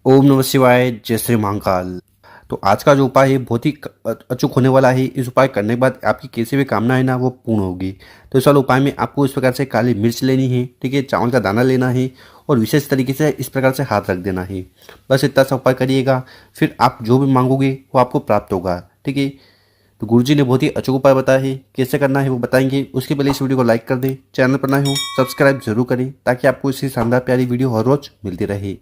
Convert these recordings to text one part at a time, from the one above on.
ओम नमः शिवाय, जय श्री महाकाल। तो आज का जो उपाय है बहुत ही अचूक होने वाला है। इस उपाय करने के बाद आपकी कैसी भी कामना है ना वो पूर्ण होगी। तो इस वाले उपाय में आपको इस प्रकार से काली मिर्च लेनी है, ठीक है, चावल का दाना लेना है और विशेष तरीके से इस प्रकार से हाथ रख देना है। बस इतना सा उपाय करिएगा, फिर आप जो भी मांगोगे वो आपको प्राप्त होगा, ठीक है। तो गुरुजी ने बहुत ही अचूक उपाय बताया है, कैसे करना है वो बताएंगे। उसके पहले इस वीडियो को लाइक कर दें, चैनल पर नए हो सब्सक्राइब जरूर करें ताकि आपको इसी शानदार प्यारी वीडियो हर रोज मिलती रहे।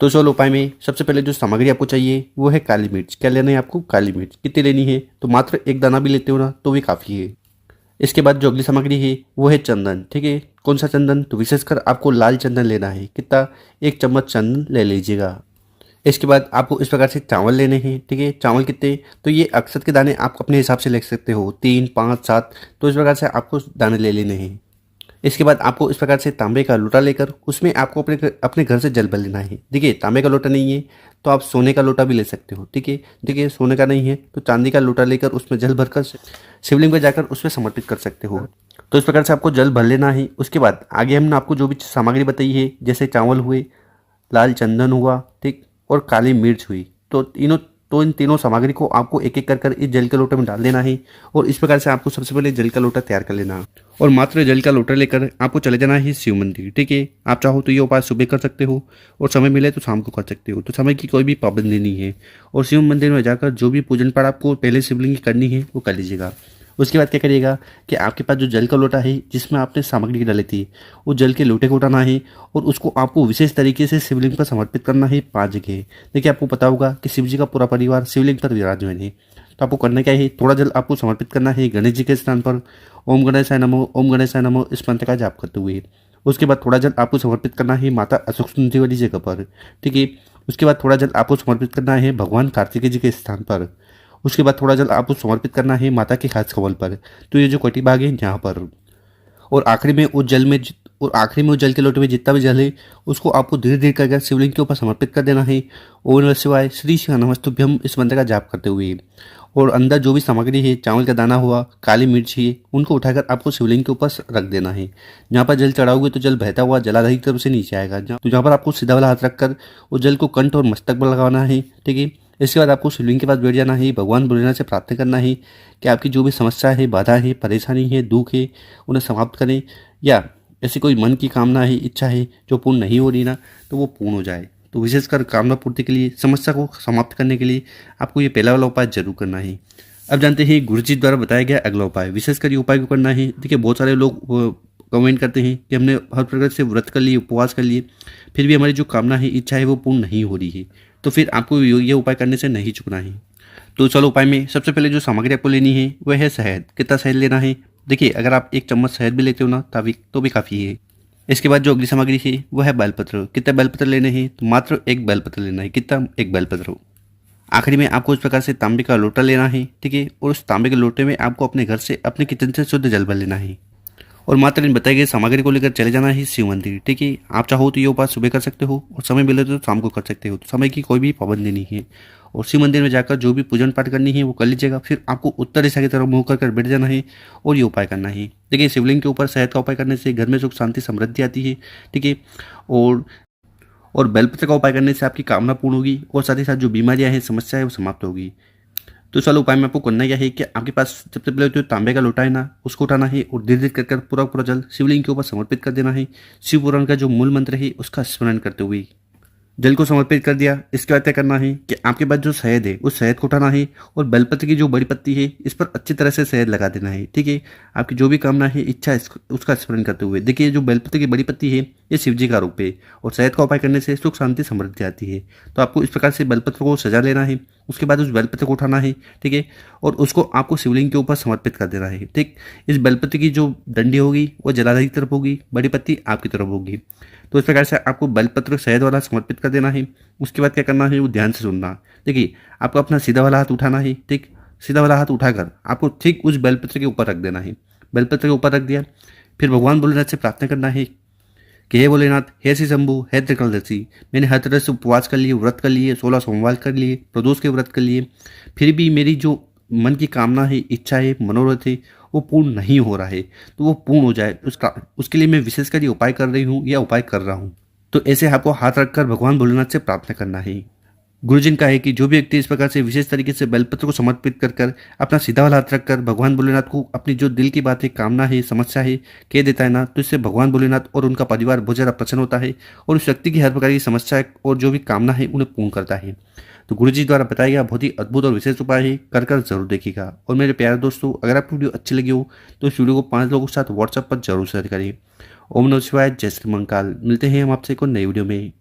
तो चलो उपाय में सबसे पहले जो सामग्री आपको चाहिए वो है काली मिर्च। क्या लेना है आपको? काली मिर्च। कितनी लेनी है? तो मात्र एक दाना भी लेते हो ना तो भी काफ़ी है। इसके बाद जो अगली सामग्री है वो है चंदन, ठीक है। कौन सा चंदन? तो विशेषकर आपको लाल चंदन लेना है। कितना? 1 चम्मच चंदन ले लीजिएगा। इसके बाद आपको इस प्रकार से चावल लेने हैं, ठीक है। चावल कितने? तो ये अक्षत के दाने आप अपने हिसाब से ले सकते हो, 3, 5, 7। तो इस प्रकार से आपको दाने ले लेने हैं। इसके बाद आपको इस प्रकार से तांबे का लोटा लेकर उसमें आपको अपने घर से जल भर लेना है। देखिए, तांबे का लोटा नहीं है तो आप सोने का लोटा भी ले सकते हो, ठीक है। देखिए, सोने का नहीं है तो चांदी का लोटा लेकर उसमें जल भरकर शिवलिंग पर जाकर उसमें समर्पित कर सकते हो। तो इस प्रकार से आपको जल भर लेना है। उसके बाद आगे हमने आपको जो भी सामग्री बताई है, जैसे चावल हुए, लाल चंदन हुआ, ठीक, और काली मिर्च हुई, तो इन तीनों सामग्री को आपको एक एक कर इस जल के लोटे में डाल देना है। और इस प्रकार से आपको सबसे पहले जल का लोटा तैयार कर लेना है और मात्र जल का लोटा लेकर आपको चले जाना है शिव मंदिर, ठीक है। आप चाहो तो ये उपाय सुबह कर सकते हो और समय मिले तो शाम को कर सकते हो, तो समय की कोई भी पाबंदी नहीं है। और शिव मंदिर में जाकर जो भी पूजन पाठ आपको पहले शिवलिंग की करनी है वो कर लीजिएगा। उसके बाद क्या करिएगा कि आपके पास जो जल का लोटा है जिसमें आपने सामग्री डाली थी, वो जल के लोटे को उठाना है और उसको आपको विशेष तरीके से शिवलिंग पर समर्पित करना है 5 जगह। देखिए, आपको पता होगा कि शिव जी का पूरा परिवार शिवलिंग पर विराजमान है। तो आपको करना क्या है, थोड़ा जल आपको समर्पित करना है गणेश जी के स्थान पर। ओम गणेशाय नमो, ओम गणेशाय नमो इस मंत्र का जाप करते हुए। उसके बाद थोड़ा जल आपको समर्पित करना है माता अशोक सुंदरी वाली जगह पर, ठीक है। उसके बाद थोड़ा जल आपको समर्पित करना है भगवान कार्तिकेय जी के स्थान पर। उसके बाद थोड़ा जल आपको समर्पित करना है माता के खास कमल पर। तो ये जो कटी भाग है यहाँ पर। और आखिरी में उस जल में और आखिरी में उस जल के लोटे में जितना भी जल है उसको आपको धीरे धीरे करके शिवलिंग के ऊपर समर्पित कर देना है। ओम नमः शिवाय, श्री शिव नमस्तुभ्यम इस मंत्र का जाप करते हुए। और अंदर जो भी सामग्री है, चावल का दाना हुआ, काली मिर्च है, उनको उठाकर आपको शिवलिंग के ऊपर रख देना है। जहाँ पर जल चढ़ाओगे तो जल बहता हुआ जलाधारी की तरफ से नीचे आएगा। तो जहाँ पर आपको सीधा वाला हाथ रखकर उस जल को कंठ और मस्तक पर लगाना है, ठीक है। इसके बाद आपको शिवलिंग के पास बैठ जाना है, भगवान भोलेनाथ से प्रार्थना करना है कि आपकी जो भी समस्या है, बाधा है, परेशानी है, दुख है, उन्हें समाप्त करें। या ऐसी कोई मन की कामना है, इच्छा है जो पूर्ण नहीं हो रही ना, तो वो पूर्ण हो जाए। तो विशेषकर कामना पूर्ति के लिए, समस्या को समाप्त करने के लिए आपको ये पहला वाला उपाय जरूर करना है। अब जानते हैं गुरु जी द्वारा बताया गया अगला उपाय। विशेषकर ये उपाय को करना है। देखिए, बहुत सारे लोग कमेंट करते हैं कि हमने हर प्रकार से व्रत कर लिए, उपवास कर लिए, फिर भी हमारी जो कामना है, इच्छा है वो पूर्ण नहीं हो रही है। तो फिर आपको ये उपाय करने से नहीं चुकना है। तो चलो उपाय में सबसे पहले जो सामग्री आपको लेनी है वह है शहद। कितना शहद लेना है? देखिए, अगर आप 1 चम्मच शहद भी लेते हो ना तो भी काफ़ी है। इसके बाद जो अगली सामग्री है वह है बेलपत्र। कितने बेलपत्र लेने हैं? तो मात्र 1 बेलपत्र लेना है। कितना? 1 बेलपत्र। आखिरी में आपको इस प्रकार से तांबे का लोटा लेना है, ठीक है। और उस तांबे के लोटे में आपको अपने घर से, अपने किचन से शुद्ध जल भर लेना है और मात्र इन बताई गई सामग्री को लेकर चले जाना है शिव मंदिर, ठीक है। आप चाहो तो ये उपाय सुबह कर सकते हो और समय मिले तो शाम को कर सकते हो, तो समय की कोई भी पाबंदी नहीं है। और शिव मंदिर में जाकर जो भी पूजन पाठ करनी है वो कर लीजिएगा। फिर आपको उत्तर दिशा की तरफ मुँह कर बैठ जाना है और ये उपाय करना है। देखिए, शिवलिंग के ऊपर शहद का उपाय करने से घर में सुख शांति समृद्धि आती है, ठीक है। और बेलपत्र का उपाय करने से आपकी कामना पूर्ण होगी और साथ ही साथ जो बीमारियां हैं, समस्या है, वो समाप्त होगी। तो चलो उपाय में आपको करना क्या है कि आपके पास सबसे पहले जो तांबे का लोटा है ना उसको उठाना है और धीरे धीरे कर पूरा पूरा जल शिवलिंग के ऊपर समर्पित कर देना है। शिव पुराण का जो मूल मंत्र है उसका स्मरण करते हुए जल को समर्पित कर दिया। इसके बाद क्या करना है कि आपके पास जो शहद है उस शहद को उठाना है और बेलपत्र की जो बड़ी पत्ती है इस पर अच्छी तरह से शहद लगा देना है, ठीक है। आपकी जो भी कामना है, इच्छा है, उसका स्मरण करते हुए। देखिए, जो बेलपत्र की बड़ी पत्ती है ये शिव जी का रूप है और शहद का उपाय करने से सुख शांति समृद्धि आती है। तो आपको इस प्रकार से बेलपत्र को सजा लेना है। उसके बाद उस बेलपत्र को उठाना है, ठीक है, और उसको आपको शिवलिंग के ऊपर समर्पित कर देना है, ठीक। इस बेलपत्र की जो डंडी होगी वो जलाधारी की तरफ होगी, बड़ी पत्ती आपकी तरफ होगी। तो इस प्रकार से आपको बेलपत्र शहद वाला समर्पित कर देना है। उसके बाद क्या करना है वो ध्यान से सुनना। देखिए, आपको अपना सीधा वाला हाथ उठाना है, ठीक। सीधा वाला हाथ उठाकर आपको ठीक उस बेलपत्र के ऊपर रख देना है। बेलपत्र के ऊपर रख दिया, फिर भगवान भोलेनाथ से प्रार्थना करना है कि हे भोलेनाथ, हे श्री शंभु, हे त्रिकालदर्शी, मैंने हर तरह से उपवास कर लिए, व्रत कर लिए, 16 सोमवार कर लिए, प्रदोष के व्रत कर लिए, फिर भी मेरी जो मन की कामना है, इच्छा है, मनोरथ है, वो पूर्ण नहीं हो रहा है। तो वो पूर्ण हो जाए उसके लिए मैं विशेषकर ये उपाय कर रही हूँ या उपाय कर रहा हूँ। तो ऐसे आपको हाथ रखकर भगवान भोलेनाथ से प्रार्थना करना है। गुरुजी ने कहा है कि जो भी व्यक्ति इस प्रकार से विशेष तरीके से बेलपत्र को समर्पित कर कर अपना सीधा वाला हाथ रखकर भगवान भोलेनाथ को अपनी जो दिल की बात है, कामना है, समस्या है, कह देता है ना, तो इससे भगवान भोलेनाथ और उनका परिवार बहुत ज़्यादा प्रसन्न होता है और उस व्यक्ति की हर प्रकार की समस्या और जो भी कामना है उन्हें पूर्ण करता है। तो गुरुजी द्वारा बताया गया बहुत ही अद्भुत और विशेष उपाय है, कर जरूर देखिएगा। और मेरे प्यारे दोस्तों, अगर आपको वीडियो अच्छी लगी हो तो इस वीडियो को 5 लोगों के साथ व्हाट्सएप पर जरूर शेयर करिए। ओम नमः शिवाय, जय श्री महाकाल। मिलते हैं हम आपसे एक और नई वीडियो में।